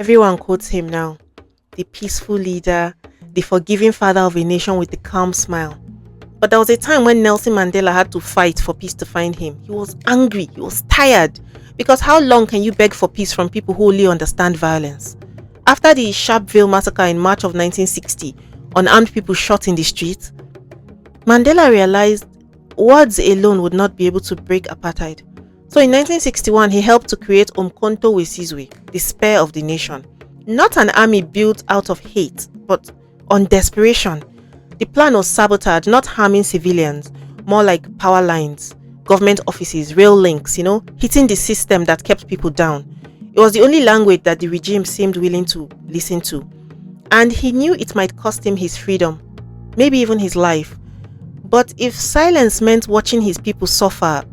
Everyone quotes him now, the peaceful leader, the forgiving father of a nation with a calm smile. But there was a time when Nelson Mandela had to fight for peace to find him. He was angry, he was tired. Because how long can you beg for peace from people who only understand violence? After the Sharpeville massacre in March of 1960, unarmed people shot in the streets, Mandela realized words alone would not be able to break apartheid. So in 1961, he helped to create Umkhonto Wesizwe, the spear of the nation. Not an army built out of hate, but on desperation. The plan was sabotage, not harming civilians, more like power lines, government offices, rail links, hitting the system that kept people down. It was the only language that the regime seemed willing to listen to. And he knew it might cost him his freedom, maybe even his life. But if silence meant watching his people suffer,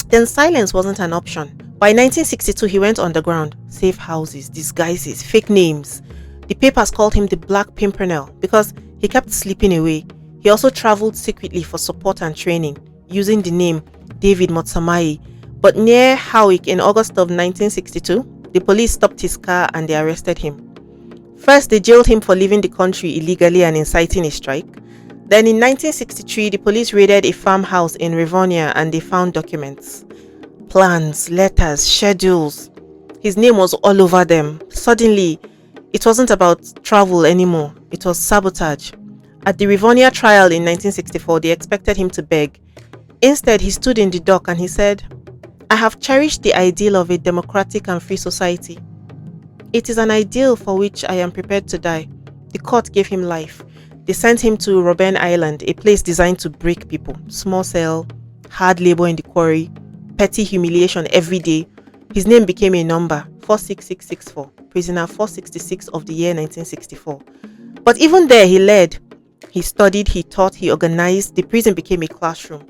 then silence wasn't an option. By 1962, he went underground, safe houses, disguises, fake names. The papers called him the Black Pimpernel because he kept slipping away. He also traveled secretly for support and training, using the name David Motsamai. But near Howick in August of 1962, the police stopped his car and they arrested him. First, they jailed him for leaving the country illegally and inciting a strike. Then in 1963, the police raided a farmhouse in Rivonia and they found documents, plans, letters, schedules. His name was all over them. Suddenly, it wasn't about travel anymore. It was sabotage. At the Rivonia trial in 1964, they expected him to beg. Instead, he stood in the dock and he said, "I have cherished the ideal of a democratic and free society. It is an ideal for which I am prepared to die." The court gave him life. They sent him to Robben Island, a place designed to break people. Small cell, hard labor in the quarry, petty humiliation every day. His name became a number, 46664, prisoner 466 of the year 1964. But even there, he led. He studied, he taught, he organized. The prison became a classroom.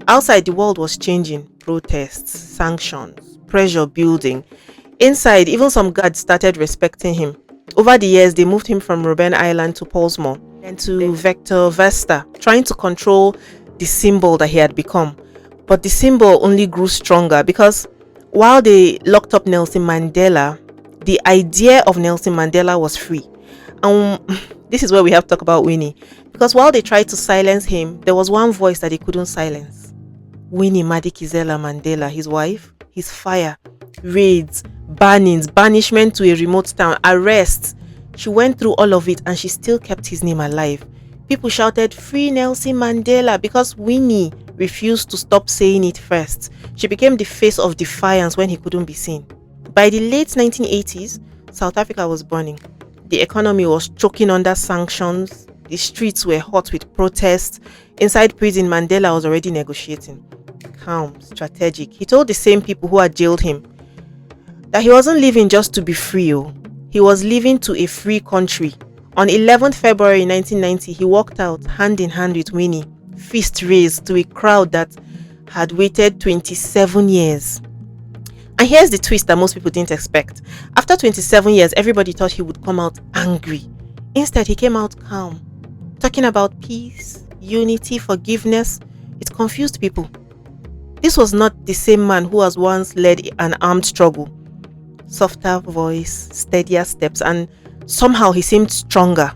Outside, the world was changing. Protests, sanctions, pressure building. Inside, even some guards started respecting him. Over the years, they moved him from Robben Island to Portsmouth and to Vector Vesta, trying to control the symbol that he had become. But the symbol only grew stronger because while they locked up Nelson Mandela, the idea of Nelson Mandela was free. This is where we have to talk about Winnie. Because while they tried to silence him, there was one voice that they couldn't silence. Winnie Madikizela Mandela, his wife, his fire, raids, bannings, banishment to a remote town, arrests. She went through all of it and she still kept his name alive. People shouted, "Free Nelson Mandela," because Winnie refused to stop saying it first. She became the face of defiance when he couldn't be seen. By the late 1980s, South Africa was burning. The economy was choking under sanctions. The streets were hot with protests. Inside prison, Mandela was already negotiating. Calm, strategic. He told the same people who had jailed him that he wasn't living just to be free. He was living to a free country. On 11th February 1990, he walked out hand in hand with Winnie, fist raised to a crowd that had waited 27 years. And here's the twist that most people didn't expect. After 27 years, everybody thought he would come out angry. Instead, he came out calm, talking about peace, unity, forgiveness. It confused people. This was not the same man who has once led an armed struggle. Softer voice, steadier steps, and somehow he seemed stronger.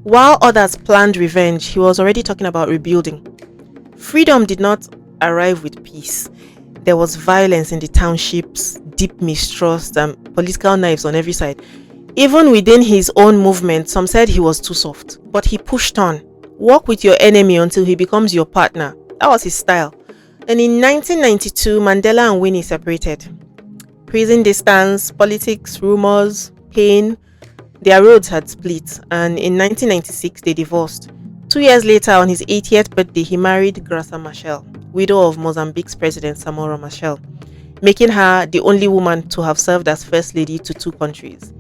While others planned revenge, he was already talking about rebuilding. Freedom did not arrive with peace. There was violence in the townships, deep mistrust, and political knives on every side. Even within his own movement, some said he was too soft. But he pushed on. Walk with your enemy until he becomes your partner. That was his style. And in 1992, Mandela and Winnie separated. Prison distance, politics, rumors, pain. Their roads had split, and in 1996 they divorced. 2 years later, on his 80th birthday, he married Graça Machel, widow of Mozambique's president Samora Machel, making her the only woman to have served as first lady to two countries.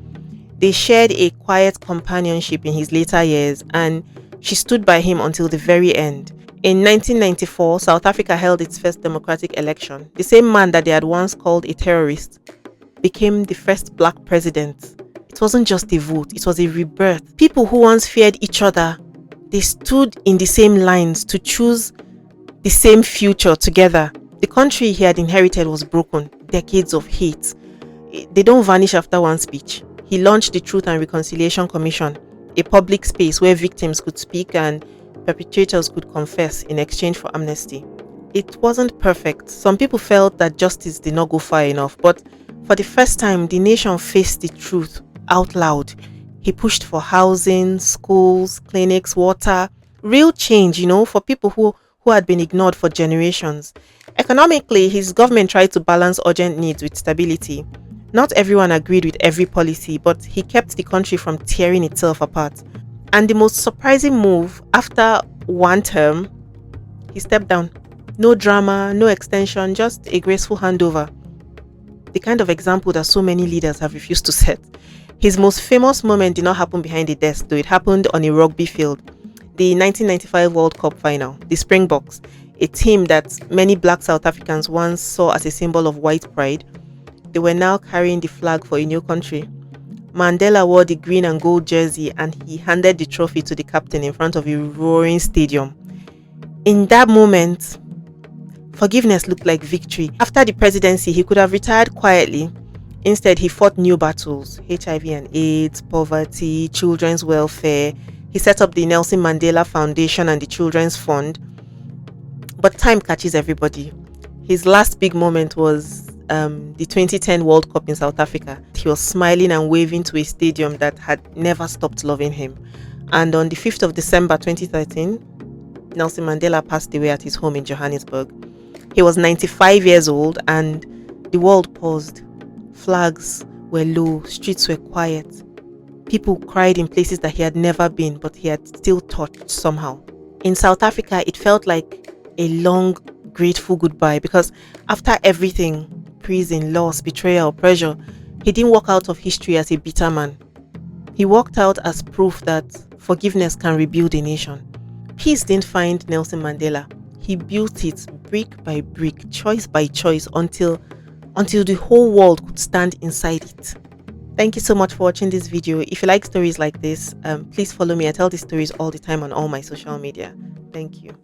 They shared a quiet companionship in his later years, and she stood by him until the very end. In 1994, South Africa held its first democratic election. The same man that they had once called a terrorist became the first black president. It wasn't just a vote, it was a rebirth. People who once feared each other, they stood in the same lines to choose the same future together. The country he had inherited was broken. Decades of hate. They don't vanish after one speech. He launched the Truth and Reconciliation Commission, a public space where victims could speak and perpetrators could confess in exchange for amnesty. It wasn't perfect. Some people felt that justice did not go far enough, but for the first time, the nation faced the truth out loud. He pushed for housing, schools, clinics, water, real change, for people who had been ignored for generations. Economically, his government tried to balance urgent needs with stability. Not everyone agreed with every policy, but he kept the country from tearing itself apart. And the most surprising move, after one term, he stepped down. No drama, no extension, just a graceful handover. The kind of example that so many leaders have refused to set. His most famous moment did not happen behind the desk, though. It happened on a rugby field. The 1995 World Cup final, the Springboks, a team that many black South Africans once saw as a symbol of white pride. They were now carrying the flag for a new country. Mandela wore the green and gold jersey and he handed the trophy to the captain in front of a roaring stadium. In that moment, forgiveness looked like victory. After the presidency, he could have retired quietly. Instead, he fought new battles: HIV and AIDS, poverty, children's welfare. He set up the Nelson Mandela Foundation and the Children's Fund. But time catches everybody. His last big moment was the 2010 World Cup in South Africa. He was smiling and waving to a stadium that had never stopped loving him. And on the 5th of December 2013, Nelson Mandela passed away at his home in Johannesburg. He was 95 years old and the world paused. Flags were low, streets were quiet. People cried in places that he had never been, but he had still touched somehow. In South Africa, it felt like a long, grateful goodbye, because after everything, prison, loss, betrayal, pressure, he didn't walk out of history as a bitter man. He walked out as proof that forgiveness can rebuild a nation. Peace didn't find Nelson Mandela. He built it brick by brick, choice by choice, until the whole world could stand inside it. Thank you so much for watching this video. If you like stories like this, please follow me. I tell these stories all the time on all my social media. Thank you.